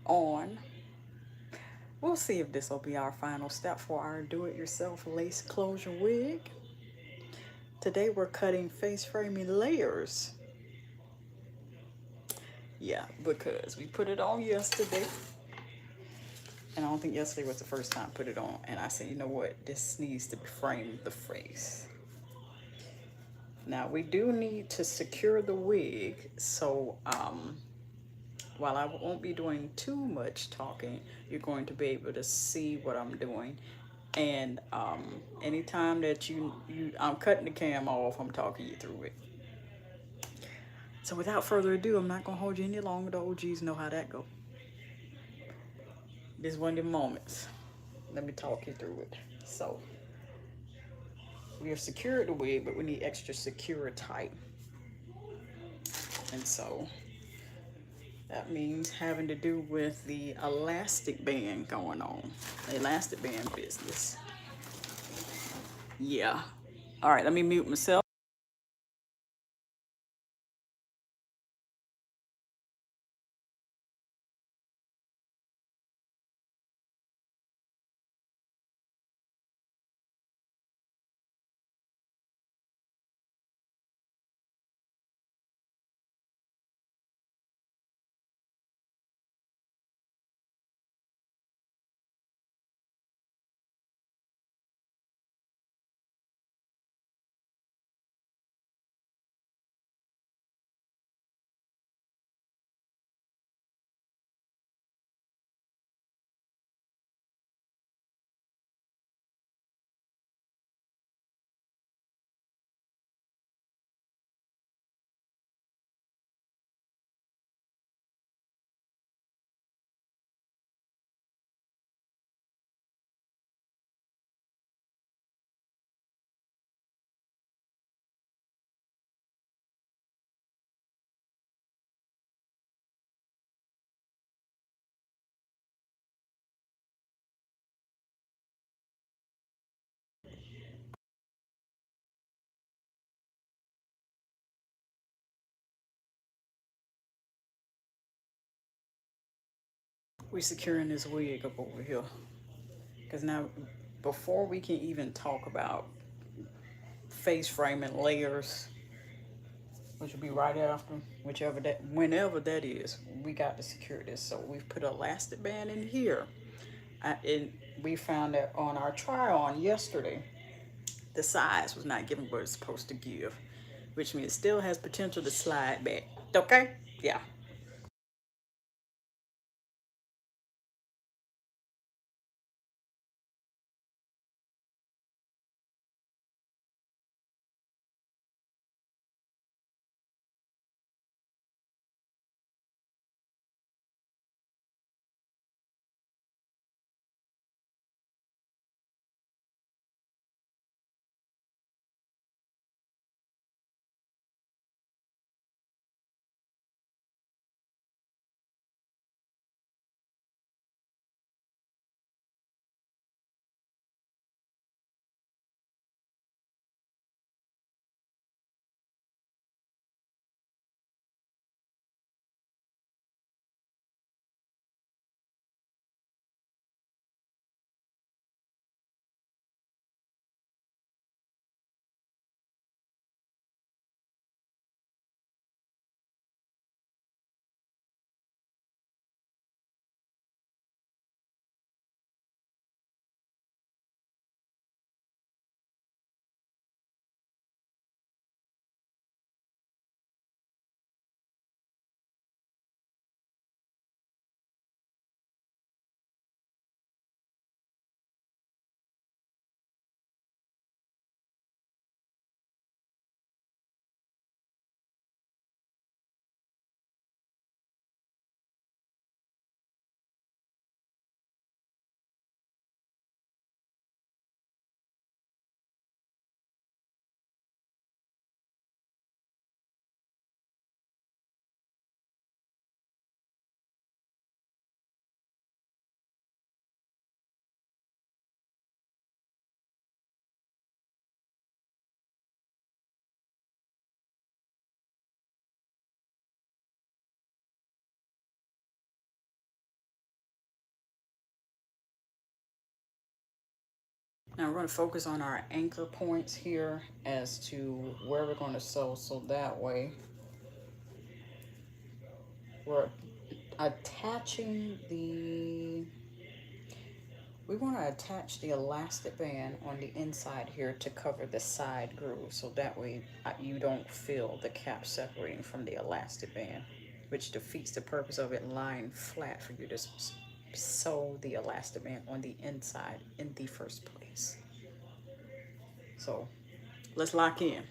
on. We'll see if this will be our final step for our do-it-yourself lace closure wig. Today we're cutting face framing layers. Yeah, because we put it on yesterday. And I don't think yesterday was the first time I put it on. And I said, you know what? This needs to be framed the face. Now we do need to secure the wig. So while I won't be doing too much talking, you're going to be able to see what I'm doing. And anytime that I'm cutting the cam off, I'm talking you through it. So without further ado, I'm not gonna hold you any longer. The OGs know how that go. This is one of the moments. Let me talk you through it. So we have secured the wig, but we need extra secure tight. And so that means having to do with the elastic band going on. The elastic band business. Yeah. All right, let me mute myself. We're securing this wig up over here. Because now, before we can even talk about face framing layers, which will be right after, whenever that is, we got to secure this. So we've put an elastic band in here. And we found that on our try on yesterday, the size was not giving what it's supposed to give, which means it still has potential to slide back. Okay? Yeah. Now we're going to focus on our anchor points here as to where we're going to sew, so that way we're attaching the, we want to attach the elastic band on the inside here to cover the side groove, so that way you don't feel the cap separating from the elastic band, which defeats the purpose of it lying flat for you to sew the elastic band on the inside in the first place. So let's lock in.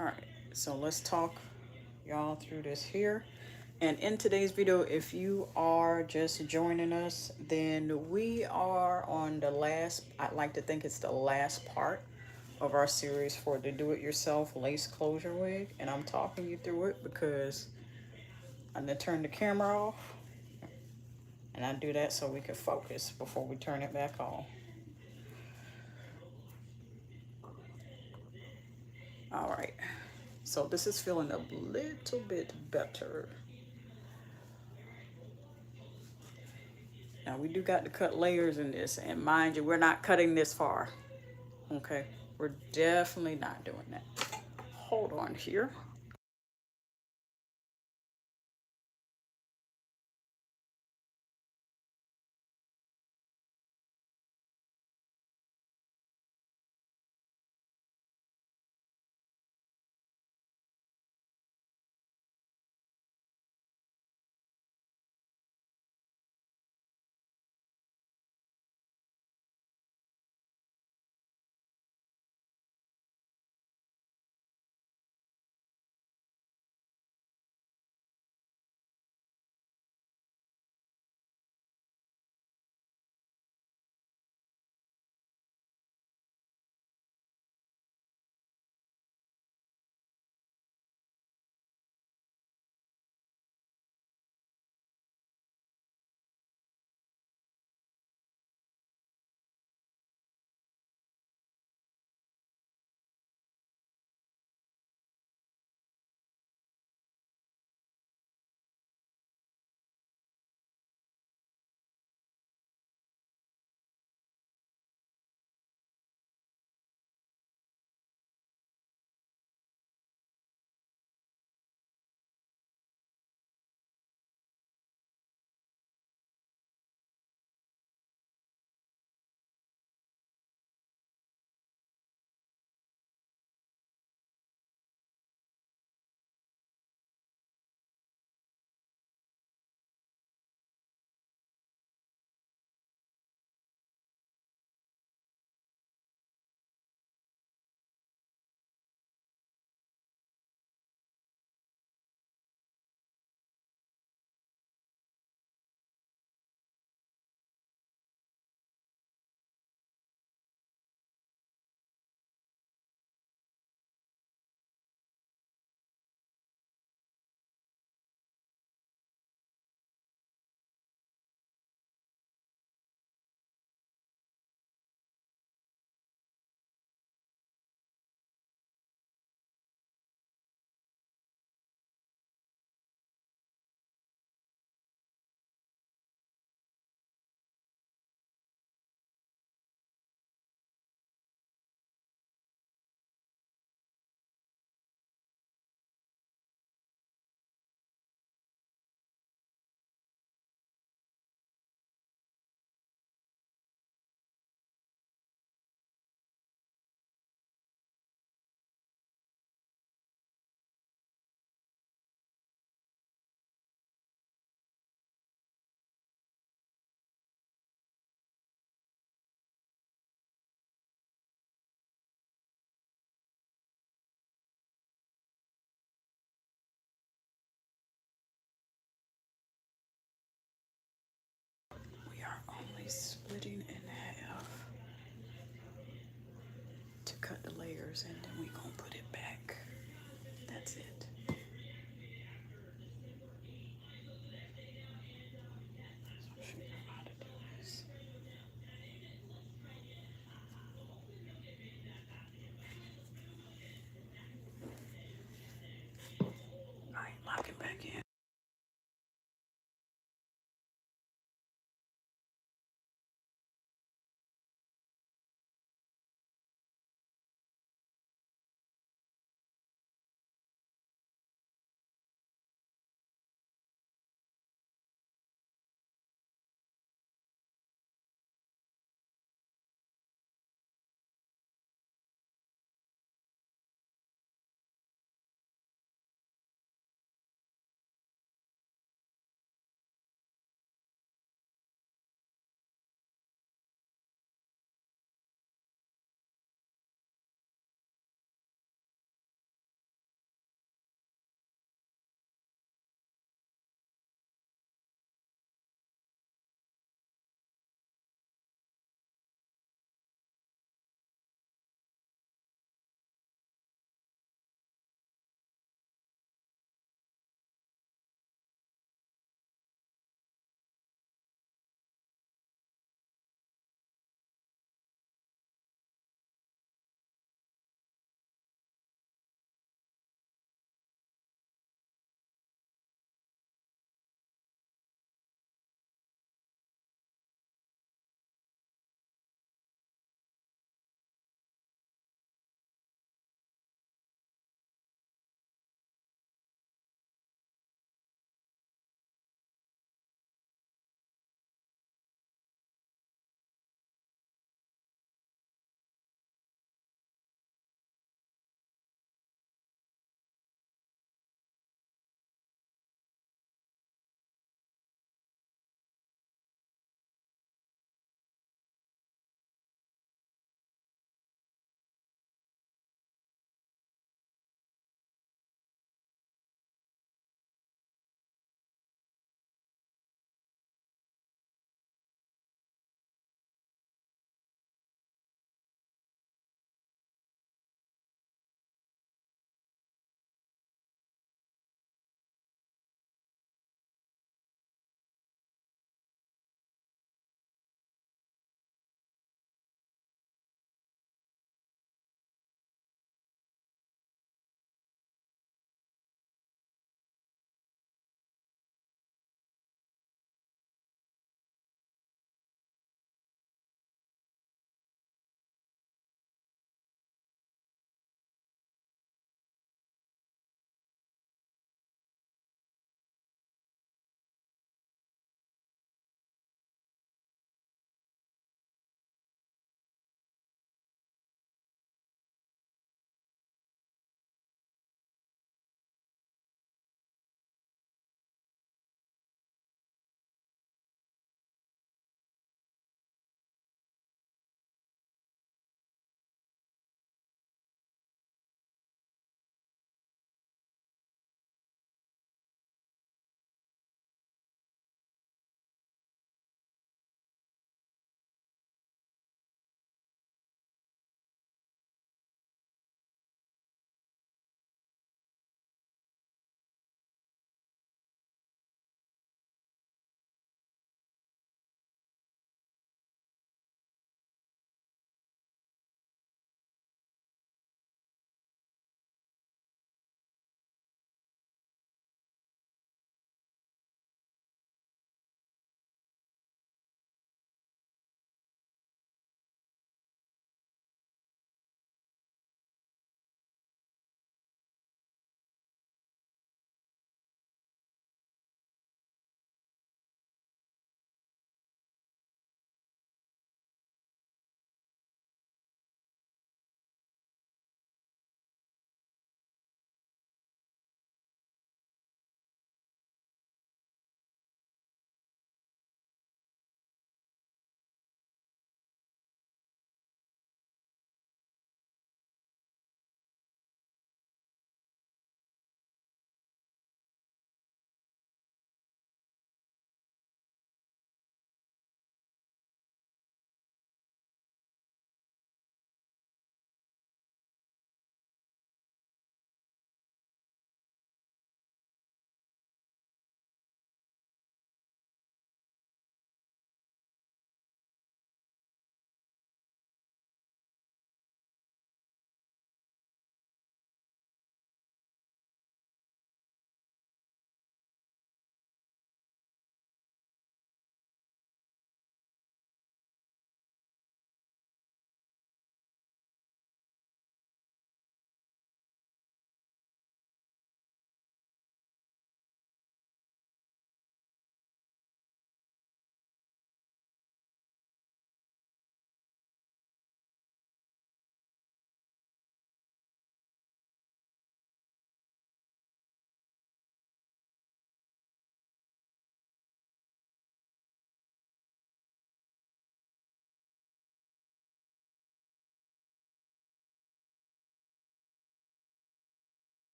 All right, so let's talk y'all through this here. And in today's video, if you are just joining us, then we are on the last, I'd like to think it's the last part of our series for the do-it-yourself lace closure wig. And I'm talking you through it because I'm gonna turn the camera off. And I do that so we can focus before we turn it back on. All right, so this is feeling a little bit better. Now we do got to cut layers in this, and mind you, we're not cutting this far. Okay, we're definitely not doing that. Hold on here. We are only splitting in half to cut the layers, and then we gonna put it back. That's it. So I'm showing you how to do this. All right, lock it back in.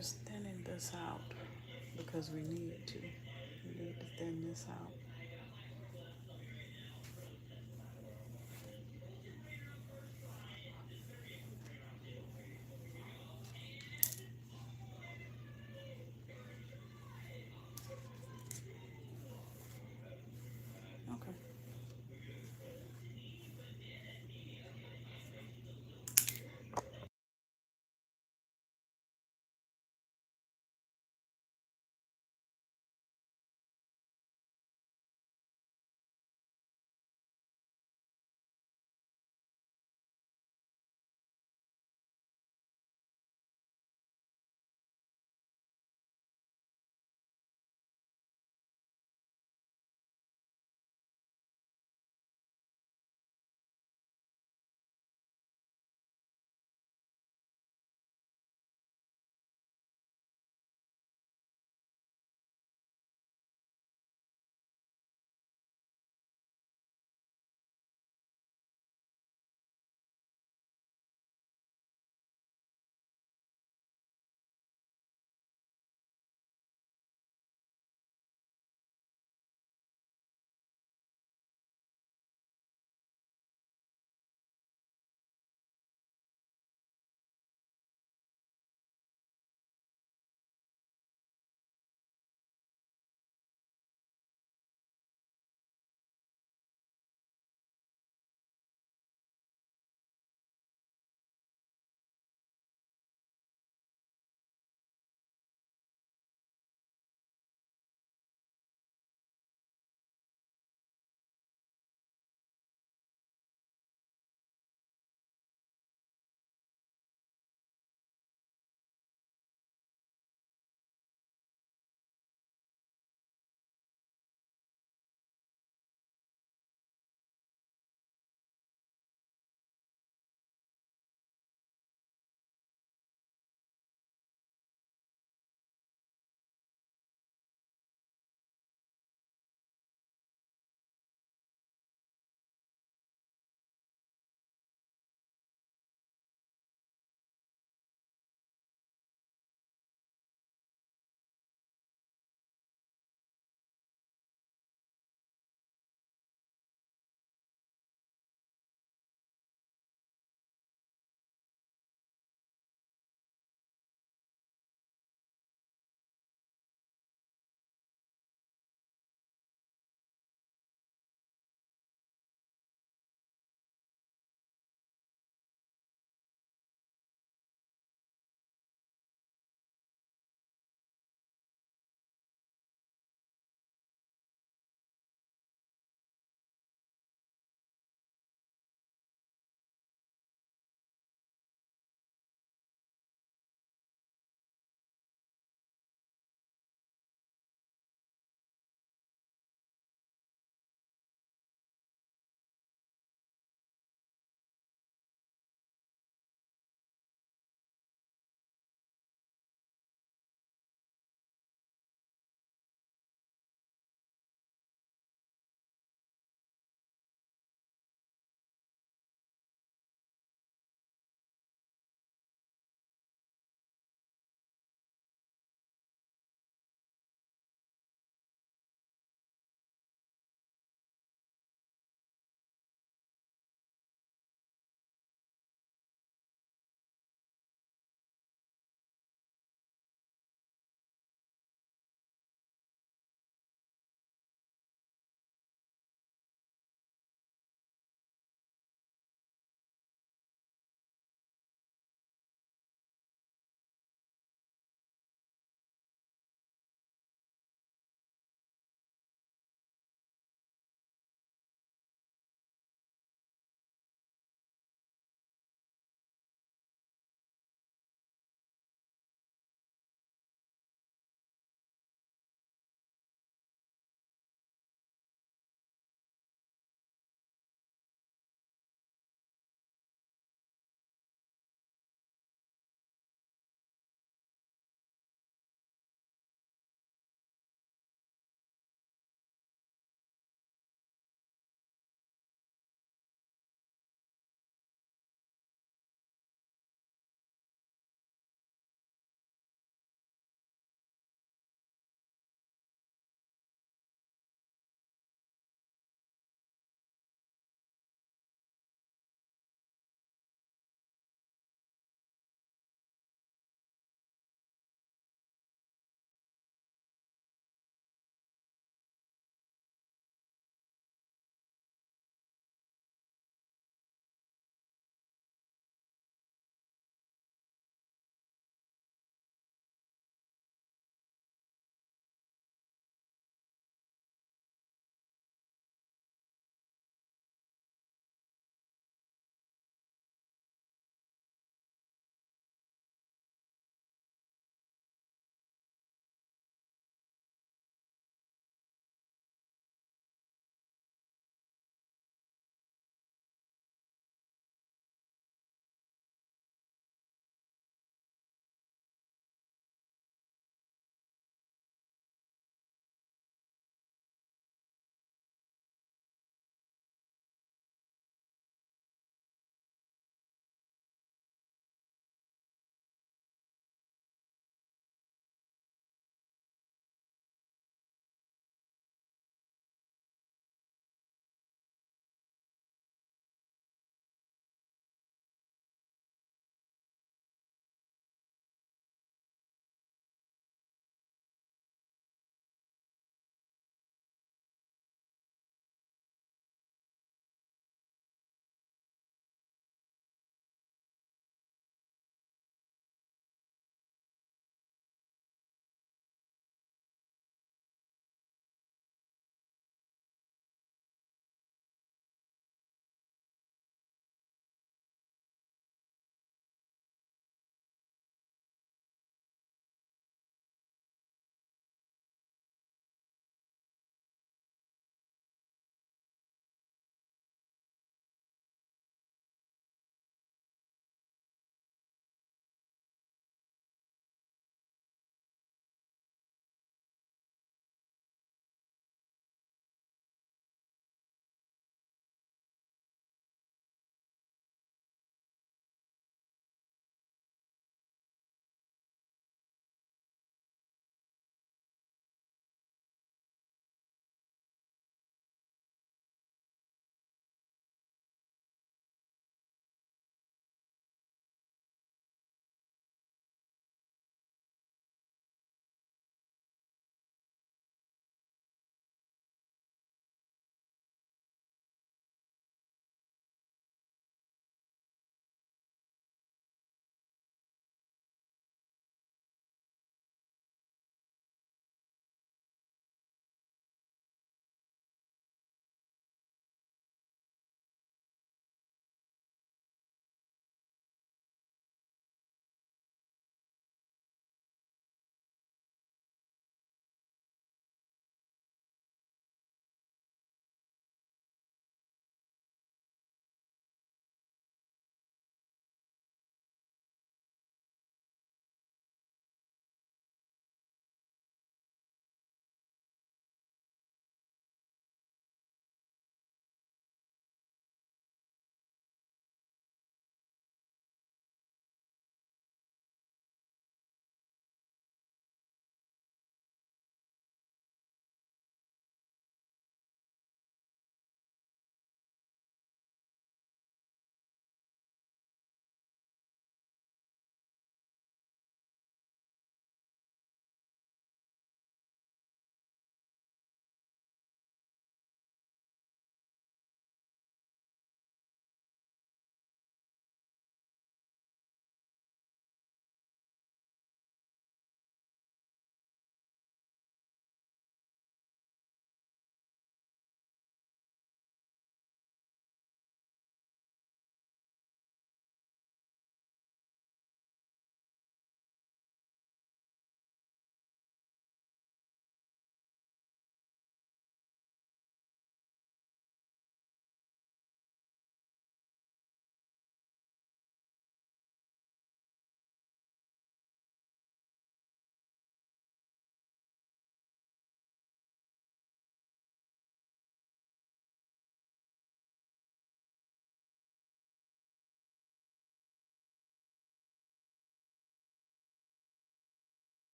just thinning this out because we need to. We need to thin this out. Okay.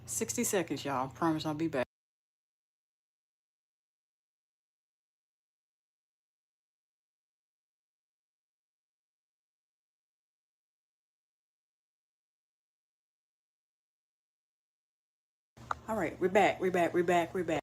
60 seconds, y'all. Promise I'll be back. All right, we're back. We're back. We're back. We're back.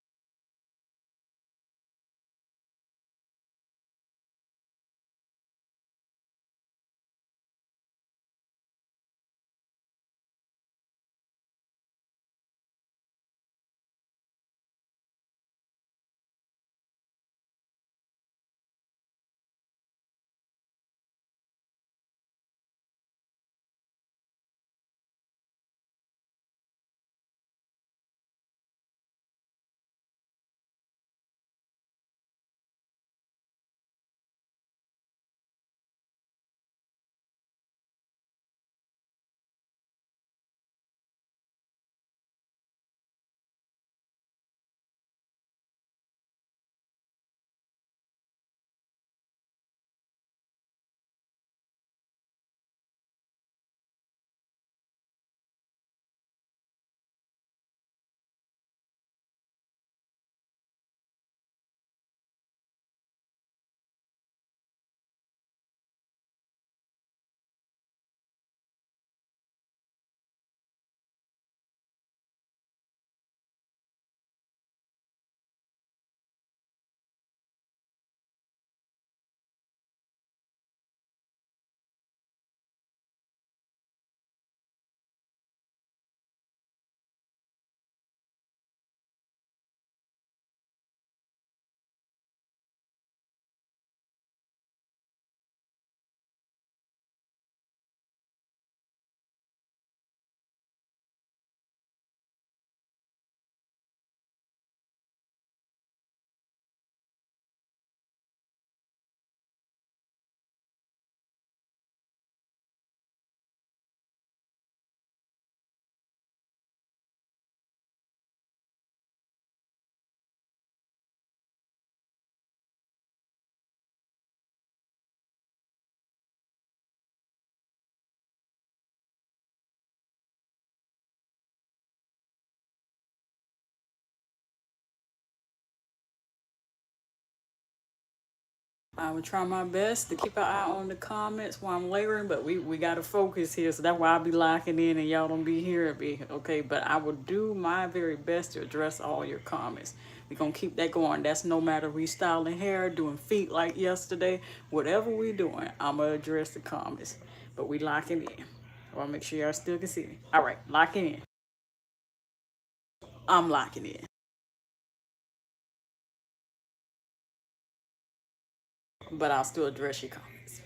I will try my best to keep an eye on the comments while I'm layering, but we got to focus here. So that's why I'll be locking in and y'all don't be hearing me, okay? But I will do my very best to address all your comments. We're going to keep that going. That's no matter restyling hair, doing feet like yesterday, whatever we doing, I'm going to address the comments. But we locking in. I want to make sure y'all still can see me. All right, locking in. I'm locking in. But I'll still address your comments.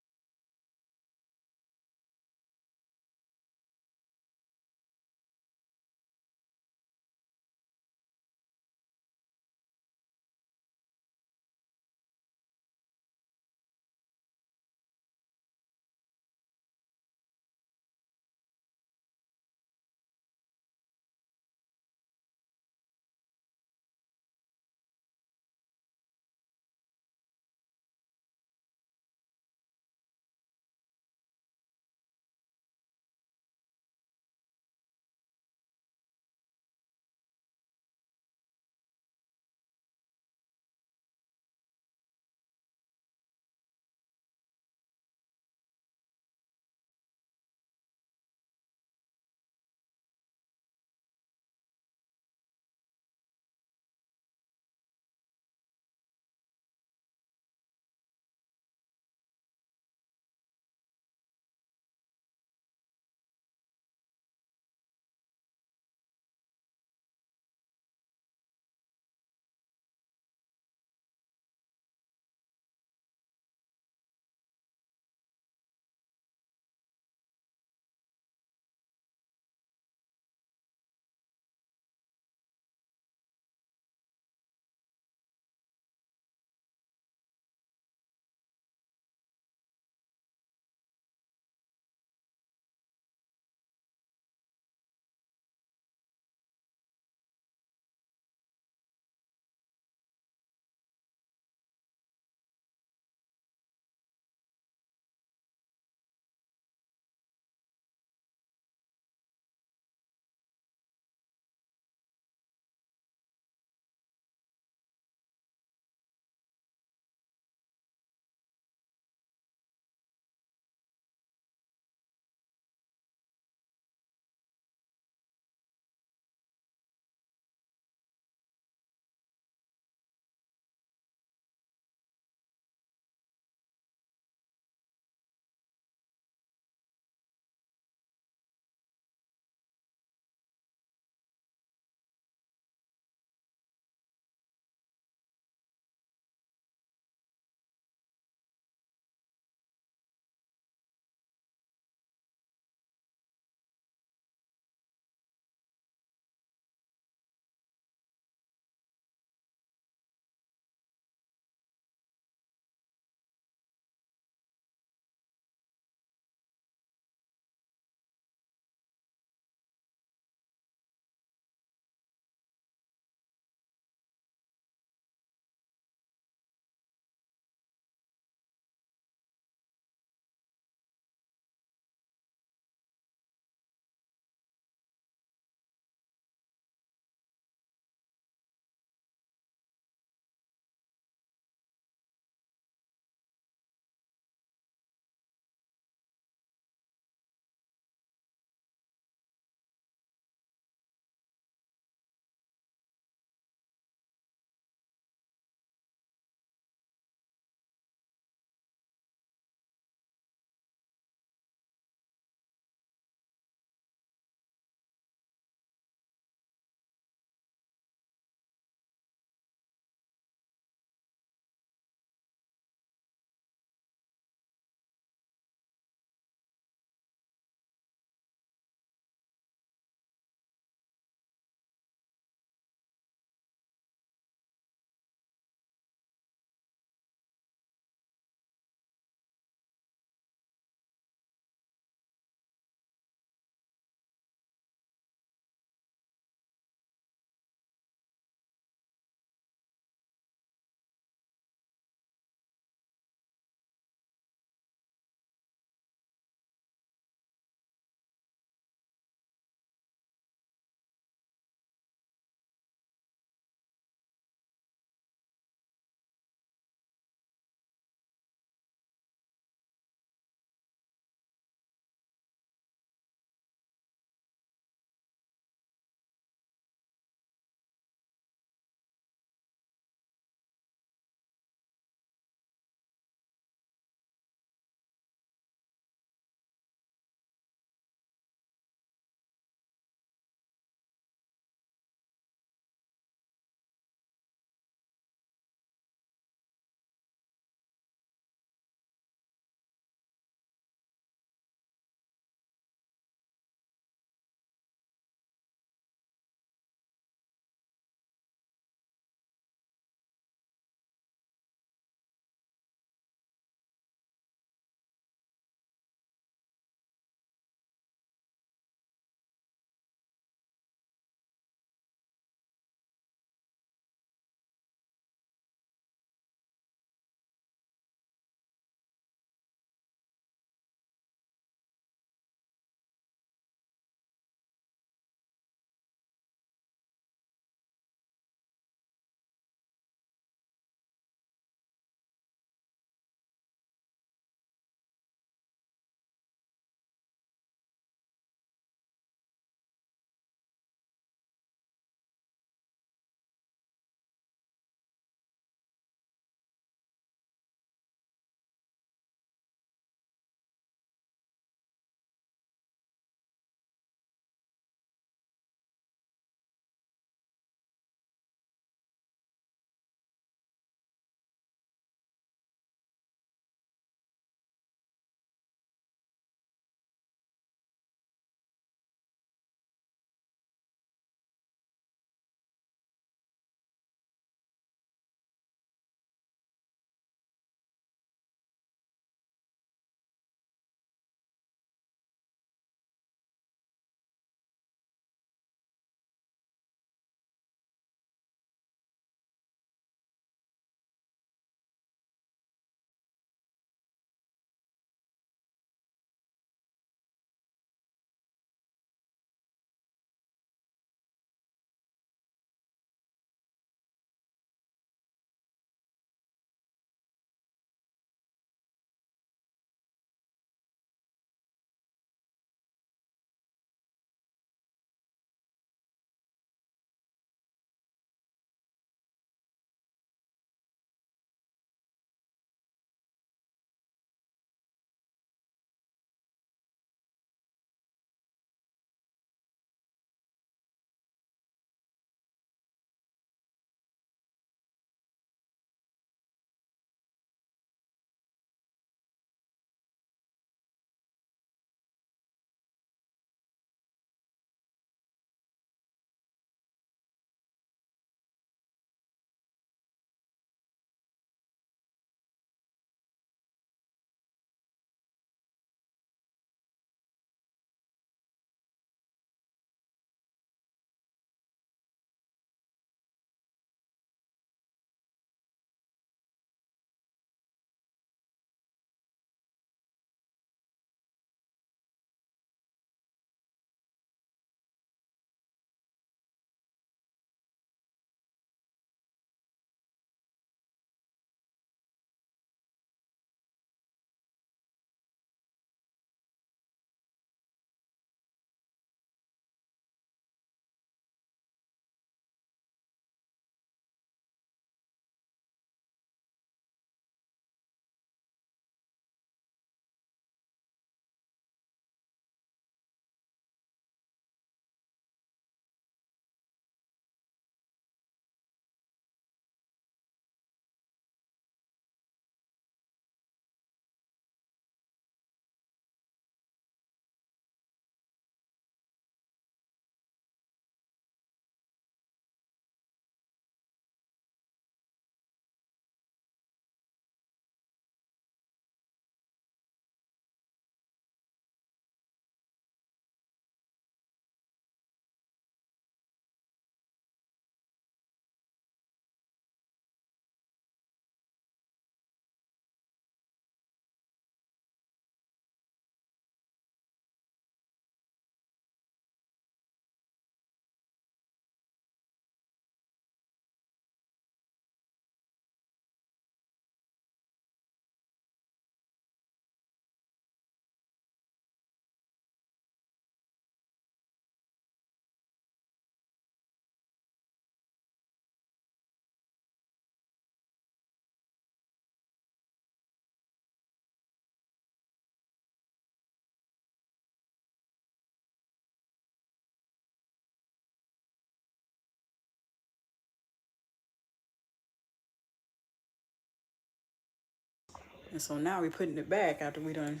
And so now we're putting it back after we done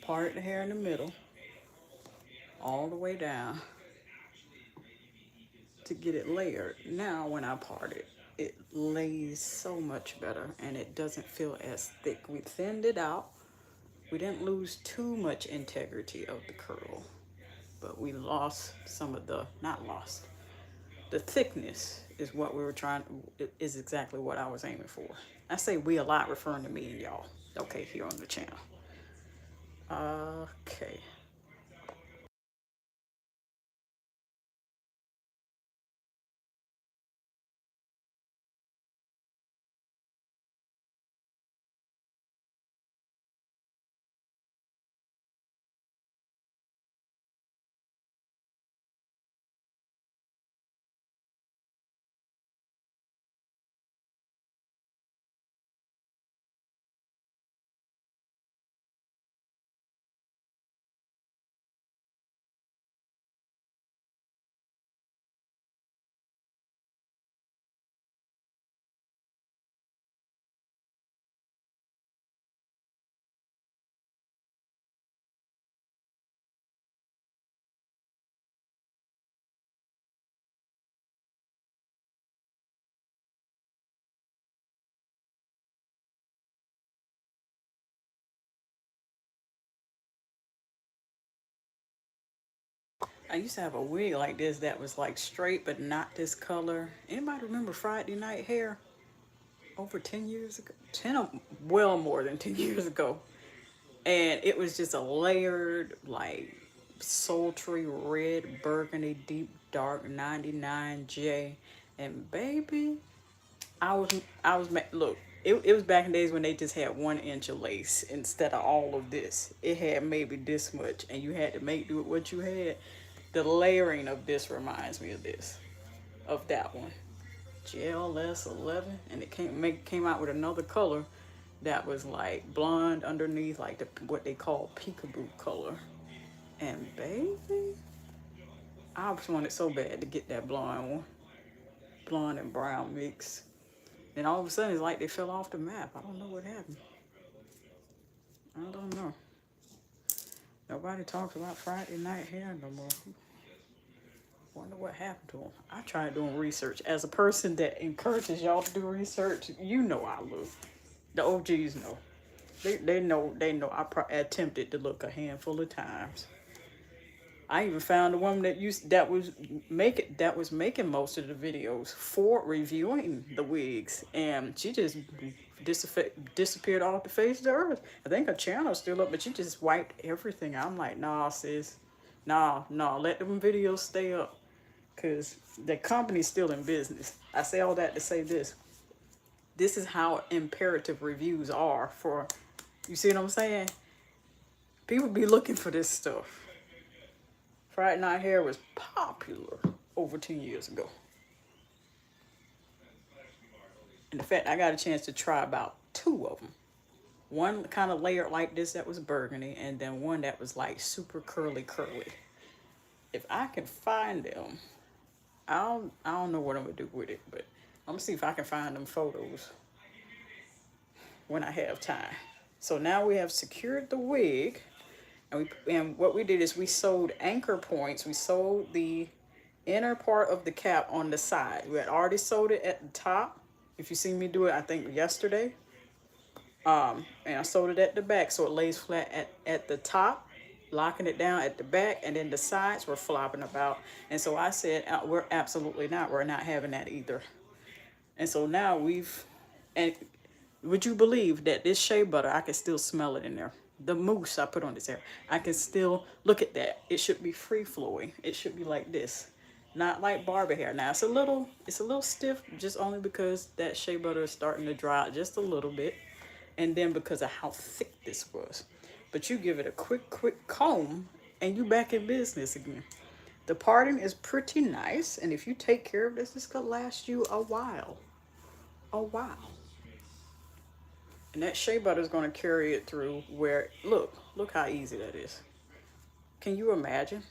parted the hair in the middle, all the way down to get it layered. Now when I part it, it lays so much better and it doesn't feel as thick. We thinned it out. We didn't lose too much integrity of the curl, but we lost some of the, not lost, the thickness is what we were trying, is exactly what I was aiming for. I say we a lot, referring to me and y'all, okay, here on the channel. Okay. I used to have a wig like this that was like straight, but not this color. Anybody remember Friday Night Hair? Over 10 years ago? 10, well more than 10 years ago. And it was just a layered, like, sultry red, burgundy, deep dark 99J. And baby, look, it was back in days when they just had 1 inch of lace instead of all of this. It had maybe this much, and you had to make do with what you had. The layering of this reminds me of this, of that one. GLS 11, and it came out with another color that was like blonde underneath, like what they call peekaboo color. And baby, I just wanted so bad to get that blonde one, blonde and brown mix. And all of a sudden, it's like they fell off the map. I don't know what happened. I don't know. Nobody talks about Friday Night Hair no more. Wonder what happened to them. I tried doing research. As a person that encourages y'all to do research, you know I look. The OGs know. They know. I attempted to look a handful of times. I even found a woman that was making most of the videos for reviewing the wigs, and she just disappeared off the face of the earth. I think her channel's still up, but she just wiped everything. I'm like, nah, sis, nah, let them videos stay up, cause the company's still in business. I say all that to say this. This is how imperative reviews are for. You see what I'm saying? People be looking for this stuff. Friday Night Hair was popular over 10 years ago. And in fact, I got a chance to try about 2 of them. One kind of layered like this that was burgundy, and then one that was like super curly. If I can find them, I don't know what I'm gonna do with it, but I'm gonna see if I can find them photos when I have time. So now we have secured the wig. And what we did is we sewed anchor points. We sewed the inner part of the cap on the side. We had already sewed it at the top. If you see me do it, I think yesterday. And I sewed it at the back so it lays flat at the top, locking it down at the back, and then the sides were flopping about. And so I said, we're not having that either. And so now and would you believe that this shea butter, I can still smell it in there. The mousse I put on this hair, I can still look at that. It should be free flowing. It should be like this, not like barber hair. Now it's a little stiff, just only because that shea butter is starting to dry out just a little bit, and then because of how thick this was. But you give it a quick comb, and you back in business again. The parting is pretty nice, and if you take care of this could last you a while. And that shea butter is going to carry it through where, look how easy that is. Can you imagine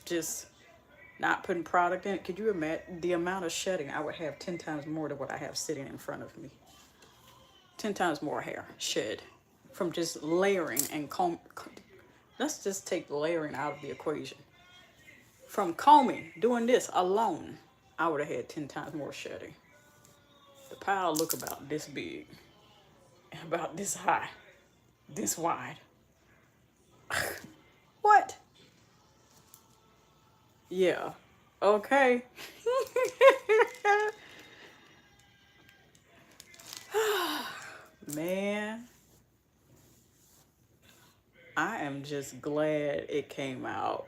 just not putting product in it? Could you imagine the amount of shedding I would have 10 times more than what I have sitting in front of me? 10 times more hair shed from just layering and comb. Let's just take layering out of the equation. From combing, doing this alone, I would have had 10 times more shedding. The pile look about this big, about this high, this wide. What? Yeah. Okay. Man, I am just glad it came out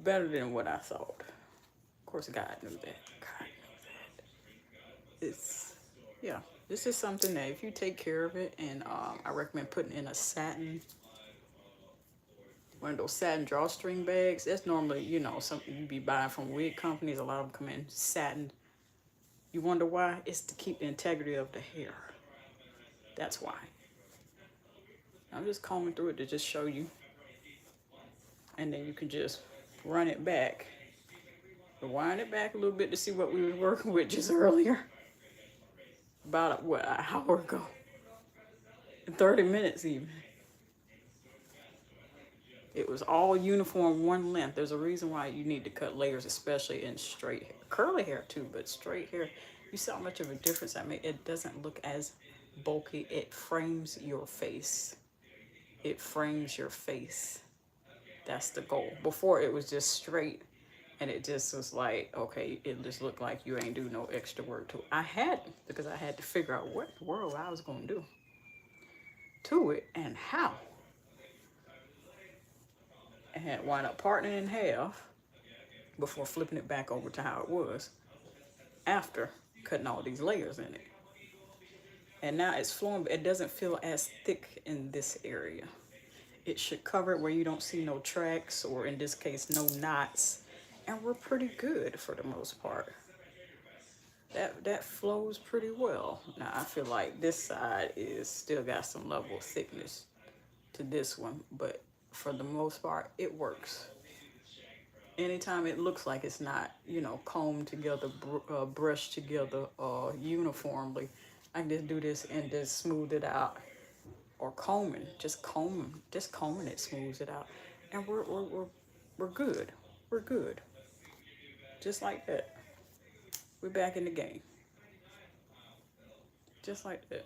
better than what I thought. Of course, God knew that. God knew that. Yeah, this is something that if you take care of it, and I recommend putting in a satin, one of those satin drawstring bags. That's normally, you know, something you be buying from wig companies. A lot of them come in satin. You wonder why? It's to keep the integrity of the hair. That's why. I'm just combing through it to just show you. And then you can just run it back. Rewind it back a little bit to see what we were working with just earlier. About, what, an hour ago. 30 minutes even. It was all uniform, one length. There's a reason why you need to cut layers, especially in straight hair. Curly hair too, but straight hair, you see how much of a difference I make? It doesn't look as bulky. It frames your face. It frames your face. That's the goal. Before it was just straight, and it just was like, okay, it just looked like you ain't do no extra work to it. I had, because I had to figure out what in the world I was going to do to it and how. I had wound up parting it in half before flipping it back over to how it was after cutting all these layers in it. And now it's flowing, but it doesn't feel as thick in this area. It should cover it where you don't see no tracks, or in this case, no knots. And we're pretty good for the most part. That flows pretty well. Now I feel like this side is still got some level of thickness to this one, but for the most part, it works. Anytime it looks like it's not, you know, combed together, brushed together uniformly, I can just do this and just smooth it out. Or combing, just combing it smooths it out. And we're good. We're good. Just like that. We're back in the game. Just like that.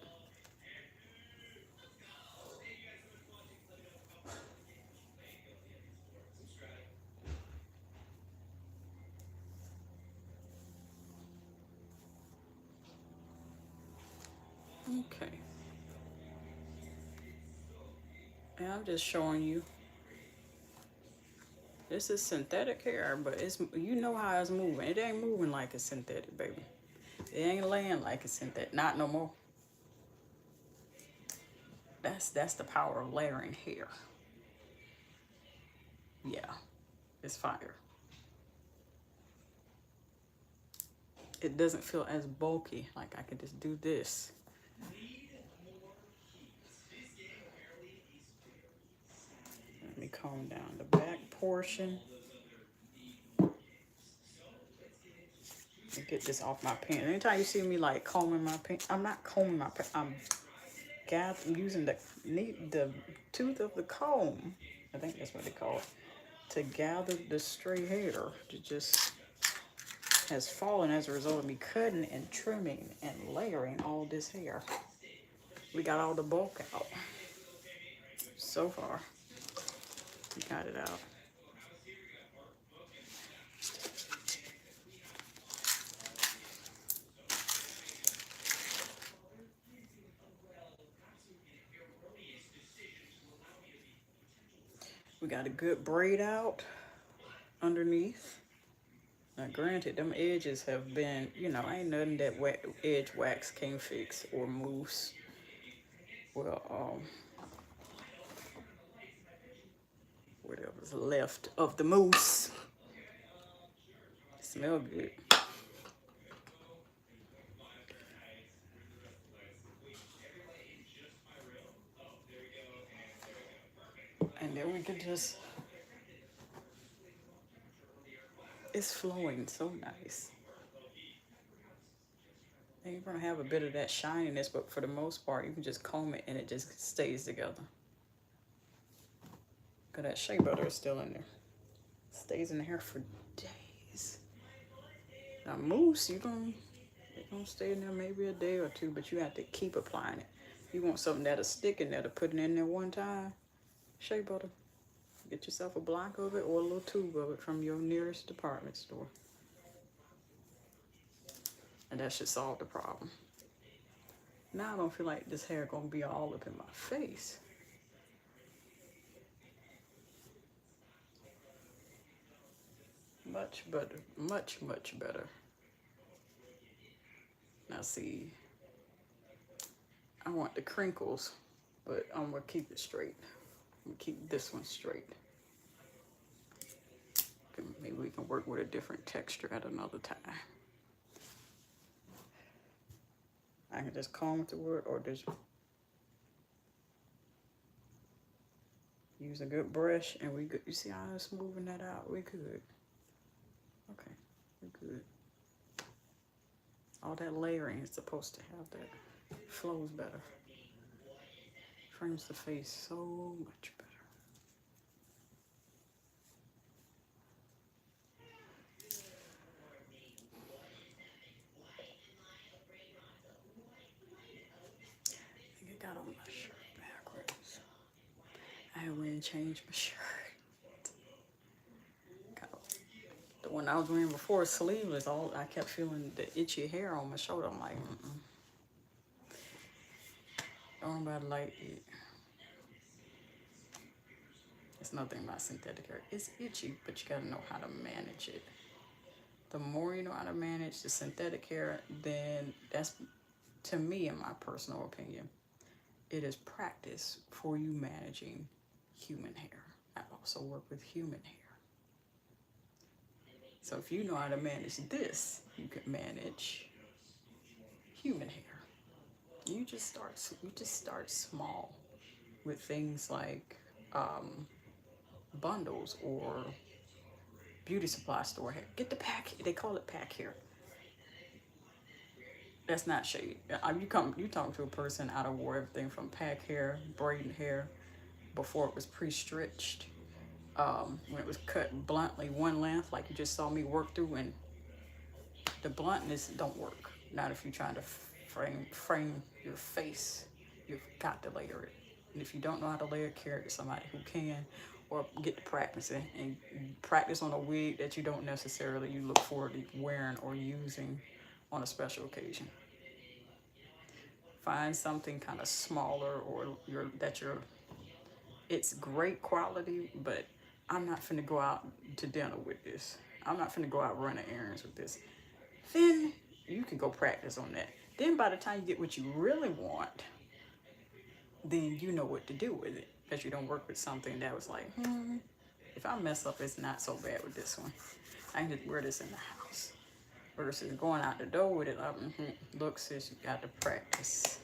Okay. And I'm just showing you. This is synthetic hair, but it's, you know how it's moving. It ain't moving like it's synthetic, baby. It ain't laying like it's synthetic. Not no more. That's the power of layering hair. Yeah. It's fire. It doesn't feel as bulky. Like I could just do this. Let me comb down the back portion. Get this off my pants. Anytime you see me like combing my pants, I'm not combing my pants. I'm using the tooth of the comb. I think that's what they call it, to gather the stray hair that just has fallen as a result of me cutting and trimming and layering all this hair. We got all the bulk out so far. We got it out. We got a good braid out underneath. Now granted, them edges have been, you know, ain't nothing that edge wax can't fix or mousse. Well, whatever's left of the mousse. Smell good. And then we could just, it's flowing so nice. you're gonna have a bit of that shininess, but for the most part, you can just comb it and it just stays together. Cause that shea butter is still in there. Stays in the hair for days. Now mousse, it's gonna stay in there maybe a day or two, but you have to keep applying it. You want something that'll stick in there to put it in there one time. Shea butter. Get yourself a block of it or a little tube of it from your nearest department store. And that should solve the problem. Now I don't feel like this hair gonna be all up in my face. Much better, much better. Now see, I want the crinkles, but I'm gonna keep it straight. I'm gonna keep this one straight. Maybe we can work with a different texture at another time. I can just comb through it or just use a good brush and we good. You see how I'm smoothing that out? We good. Okay, we good. All that layering is supposed to have that. Flows better. Frames the face so much better. I think I got on my shirt backwards. I went and changed my shirt. The one I was wearing before, sleeveless, I kept feeling the itchy hair on my shoulder. I'm like, don't nobody like it. It's nothing about synthetic hair. It's itchy, but you gotta know how to manage it. The more you know how to manage the synthetic hair, then that's, to me, in my personal opinion, it is practice for you managing human hair. I also work with human hair. So if you know how to manage this, you can manage human hair. You just start small with things like bundles or beauty supply store hair. Get the pack. They call it pack hair. That's not shade. You talk to a person out of wore everything from pack hair, braided hair, before it was pre-stretched. When it was cut bluntly one length, like you just saw me work through, and the bluntness don't work. Not if you're trying to frame your face. You've got to layer it. And if you don't know how to layer, carry it to somebody who can, or get to practicing and practice on a wig that you don't necessarily you look forward to wearing or using on a special occasion. Find something kind of smaller or it's great quality, but I'm not finna go out to dinner with this. I'm not finna go out running errands with this. Then you can go practice on that. Then by the time you get what you really want, then you know what to do with it. Because you don't work with something that was like, if I mess up, it's not so bad with this one. I can just wear this in the house. Versus going out the door with it. Look, sis, you got to practice.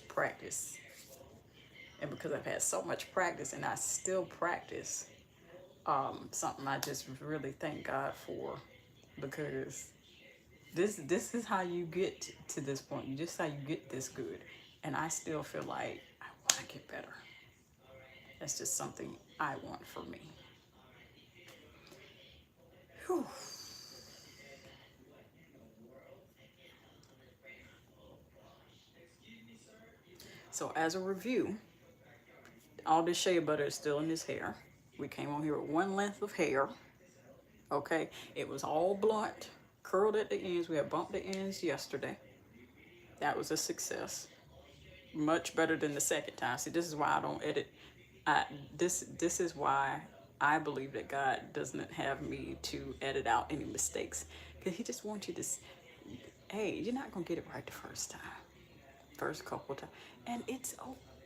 Practice. And because I've had so much practice and I still practice, something I just really thank God for, because this is how you get to this point. This is how you get this good. And I still feel like I want to get better. That's just something I want for me. Whew. So as a review, all this shea butter is still in this hair. We came on here with one length of hair. Okay, it was all blunt, curled at the ends. We had bumped the ends yesterday. That was a success. Much better than the second time. See, this is why I don't edit. This is why I believe that God doesn't have me to edit out any mistakes, because He just wants you to. Hey, you're not gonna get it right the first time, first couple times, and it's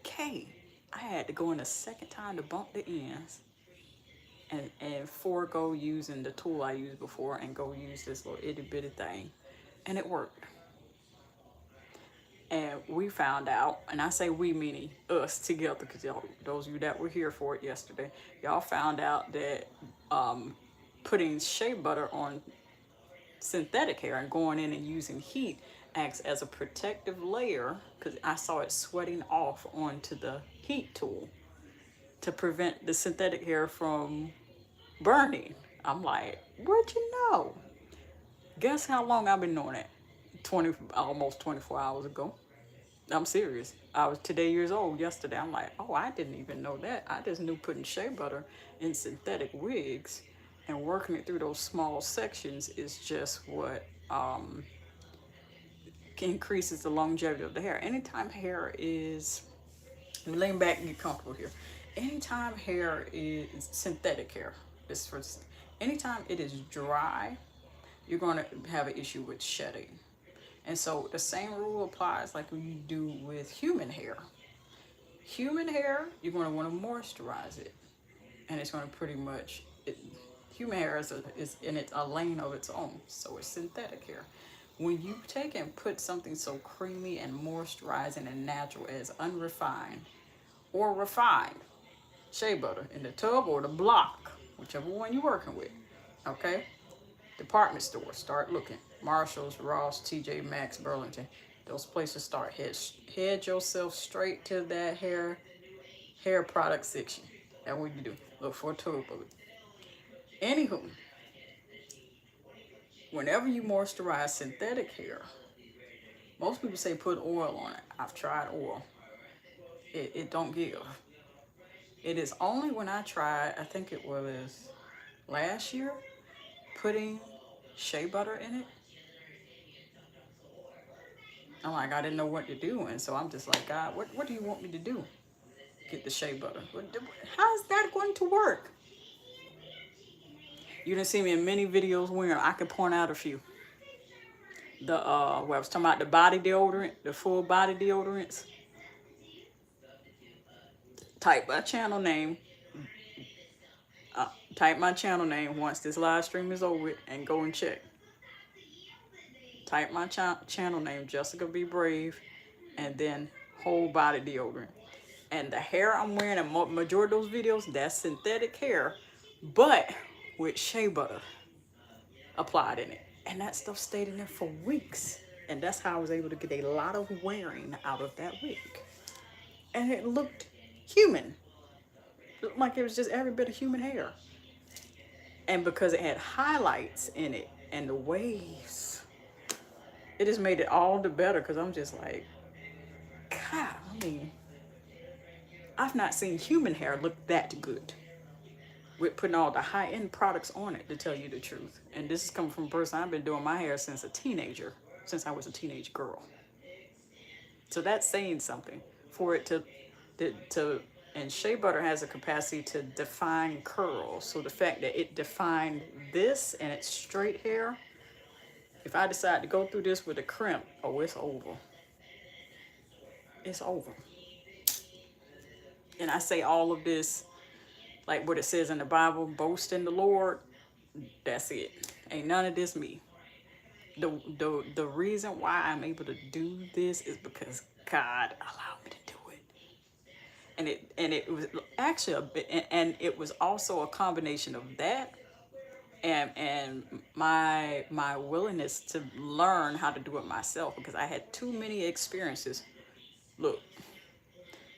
okay. I had to go in a second time to bump the ends, and forego using the tool I used before and go use this little itty bitty thing, and it worked. And we found out, and I say we meaning us together, because y'all, those of you that were here for it yesterday, y'all found out that putting shea butter on synthetic hair and going in and using heat acts as a protective layer because I saw it sweating off onto the heat tool to prevent the synthetic hair from burning. I'm like, what'd you know? Guess how long I've been doing it? Almost 24 hours ago. I'm serious. I was today years old yesterday. I'm like, oh, I didn't even know that. I just knew putting shea butter in synthetic wigs and working it through those small sections is just what increases the longevity of the hair. Anytime hair is, lean back and get comfortable here. Anytime hair is synthetic hair, this first, anytime it is dry, you're going to have an issue with shedding. And so the same rule applies like you do with human hair. Human hair, you're going to want to moisturize it. And it's going to pretty much, human hair is in a lane of its own. So it's synthetic hair. When you take and put something so creamy and moisturizing and natural as unrefined or refined shea butter in the tub or the block, whichever one you're working with, okay? Department stores, start looking. Marshalls, Ross, TJ Maxx, Burlington. Those places start. Head yourself straight to that hair product section. That's what you do. Look for a tub of it. Anywho, whenever you moisturize synthetic hair, most people say put oil on it. I've tried oil. It don't give. It is only when I tried, I think it was last year, putting shea butter in it. I'm like, I didn't know what to do. And so I'm just like, God, what do you want me to do? Get the shea butter. How is that going to work? You done see me in many videos where I could point out a few. Where I was talking about the body deodorant, the full body deodorants. Type my channel name. Type my channel name once this live stream is over and go and check. Type my channel name, Jessica Be Brave, and then whole body deodorant. And the hair I'm wearing in majority of those videos, that's synthetic hair, but with shea butter applied in it. And that stuff stayed in there for weeks. And that's how I was able to get a lot of wearing out of that wig. And it looked human. It looked like it was just every bit of human hair. And because it had highlights in it and the waves, it just made it all the better because I'm just like, God, I mean, I've not seen human hair look that good with putting all the high-end products on it, to tell you the truth. And this is coming from a person, I've been doing my hair since a teenager, since I was a teenage girl. So that's saying something. For it to and shea butter has a capacity to define curls. So the fact that it defined this and it's straight hair, if I decide to go through this with a crimp, oh, it's over. It's over. And I say all of this, like what it says in the Bible, boast in the Lord, that's it. Ain't none of this me. The reason why I'm able to do this is because God allowed me to do it. And it was actually a bit, and it was also a combination of that and my willingness to learn how to do it myself, because I had too many experiences. Look,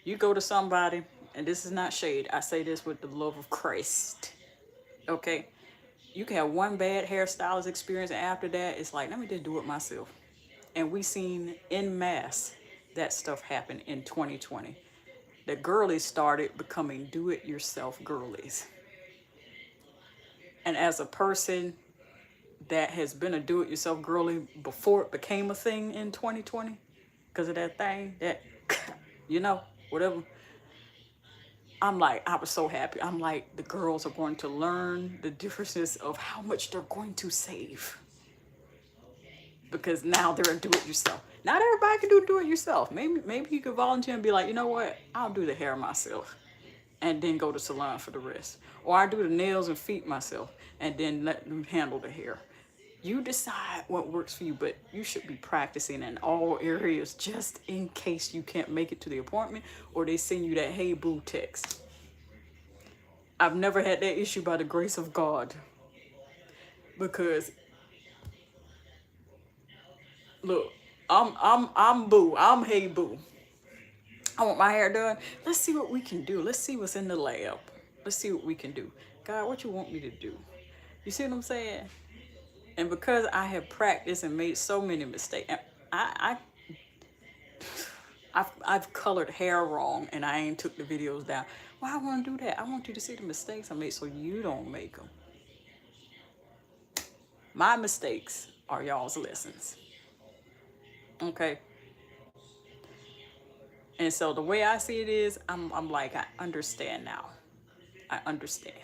you go to somebody, and this is not shade, I say this with the love of Christ, okay? You can have one bad hairstylist experience, and after that, it's like, let me just do it myself. And we seen en masse that stuff happen in 2020. The girlies started becoming do-it-yourself girlies. And as a person that has been a do-it-yourself girly before it became a thing in 2020, because of that thing, that, you know, whatever, I'm like, I was so happy. I'm like, the girls are going to learn the differences of how much they're going to save. Because now they're a do-it-yourself. Not everybody can do it yourself. Maybe you could volunteer and be like, you know what? I'll do the hair myself and then go to salon for the rest. Or I do the nails and feet myself and then let them handle the hair. You decide what works for you, but you should be practicing in all areas just in case you can't make it to the appointment or they send you that hey boo text. I've never had that issue by the grace of God, because look, I'm boo. I'm hey boo. I want my hair done. Let's see what we can do. Let's see what's in the lab. Let's see what we can do. God, what you want me to do? You see what I'm saying? And because I have practiced and made so many mistakes, and I've colored hair wrong and I ain't took the videos down. Why I want to do that? I want you to see the mistakes I made so you don't make them. My mistakes are y'all's lessons. Okay? And so the way I see it is, I'm like, I understand now. I understand.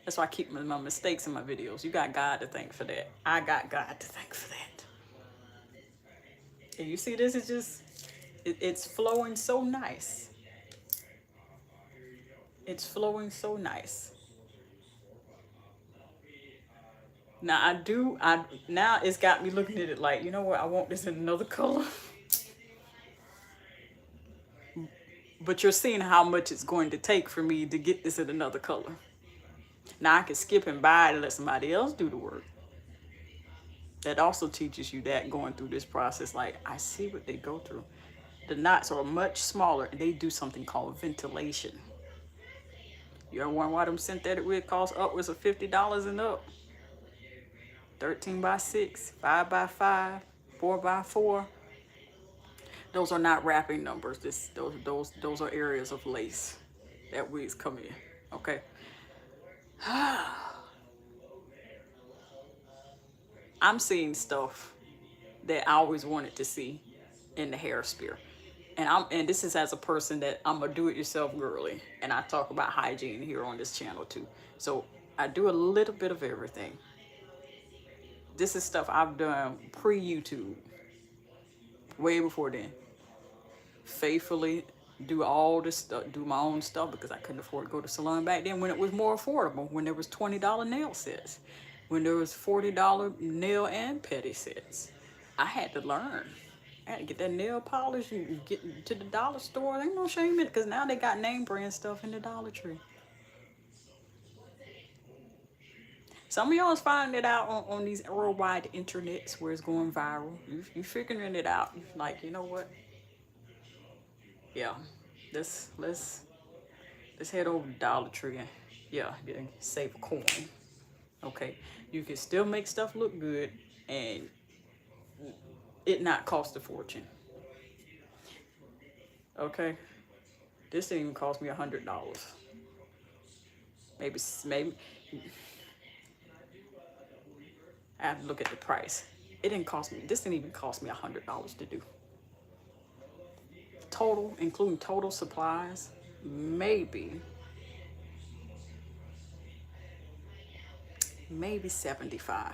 That's why I keep my mistakes in my videos. You got God to thank for that. I got God to thank for that. And you see this is just, it's flowing so nice. It's flowing so nice. Now now it's got me looking at it like, you know what, I want this in another color. But you're seeing how much it's going to take for me to get this in another color. Now I can skip and buy it and let somebody else do the work. That also teaches you that going through this process, like I see what they go through. The knots are much smaller and they do something called ventilation. You ever wonder why them synthetic wig cost upwards of $50 and up? 13 by 6, 5 by 5, 4 by 4. Those are not wrapping numbers. Those are areas of lace that wigs come in. Okay. I'm seeing stuff that I always wanted to see in the hair sphere. And this is as a person that I'm a do-it-yourself girly, and I talk about hygiene here on this channel too. So I do a little bit of everything. This is stuff I've done pre-YouTube, way before then. Faithfully do all this stuff, do my own stuff because I couldn't afford to go to salon back then when it was more affordable, when there was $20 nail sets, when there was $40 nail and pedi sets. I had to learn. I had to get that nail polish and get to the dollar store. There ain't no shame in it because now they got name brand stuff in the Dollar Tree. Some of y'all is finding it out on these worldwide internets where it's going viral. You figuring it out. You're like, you know what? Yeah, let's head over to Dollar Tree and yeah, save a coin. Okay, you can still make stuff look good and it not cost a fortune. Okay, this didn't even cost me $100. Maybe I have to look at the price. It didn't cost me. This didn't even cost me $100 to do. Total, including total supplies, maybe 75.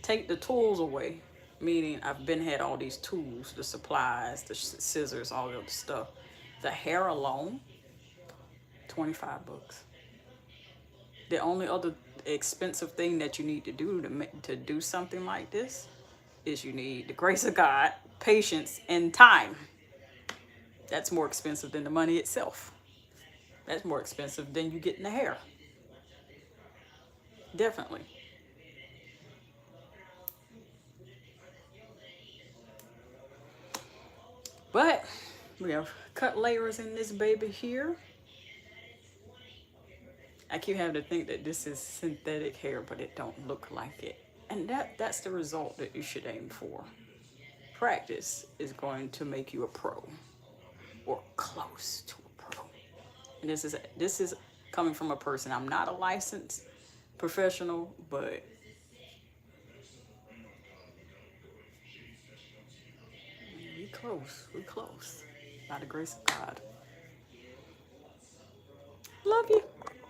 Take the tools away, meaning I've been had all these tools, the supplies, the scissors, all the other stuff. The hair alone, 25 bucks. The only other expensive thing that you need to do to do something like this is you need the grace of God, patience, and time. That's more expensive than the money itself. That's more expensive than you getting the hair. Definitely. But we have cut layers in this baby here. I keep having to think that this is synthetic hair, but it don't look like it. And that's the result that you should aim for. Practice is going to make you a pro or close to a pro. And this is coming from a person. I'm not a licensed professional, but we close by the grace of God. Love you.